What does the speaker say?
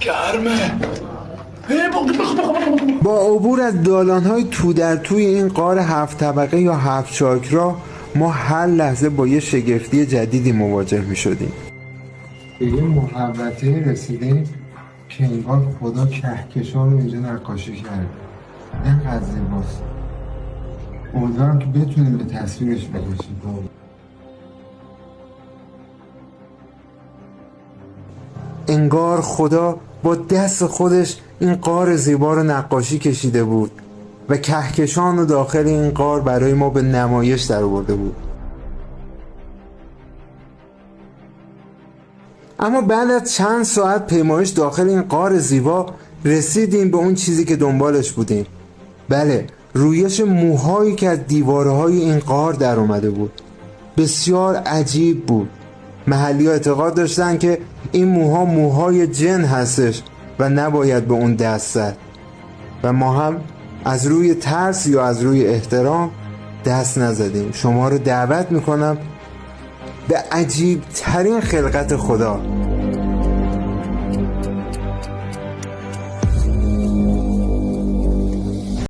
گرمه. با عبور از دالان‌های تو در توی این غار 7 طبقه یا 7 چاکرا ما هر لحظه با یه شگفتی جدیدی مواجه می‌شدیم. به یه محوطه‌ای رسیدیم که انگار خدا کهکشان رو اینجا نقاشی کرده. اینقدر زیباست. امیدوارم که بتونیم به تصویرش بکشیم. انگار خدا با دست خودش این غار زیبا رو نقاشی کشیده بود و کهکشان رو داخل این غار برای ما به نمایش در آورده بود. اما بعد از چند ساعت پیمایش داخل این غار زیبا رسیدیم به اون چیزی که دنبالش بودیم. بله، رویش موهایی که از دیوارهای این غار در اومده بود. بسیار عجیب بود. محلی‌ها اعتقاد داشتن که این موها موهای جن هستش و نباید به اون دست زد و ما هم از روی ترس یا از روی احترام دست نزدیم. شما رو دعوت میکنم به عجیب ترین خلقت خدا،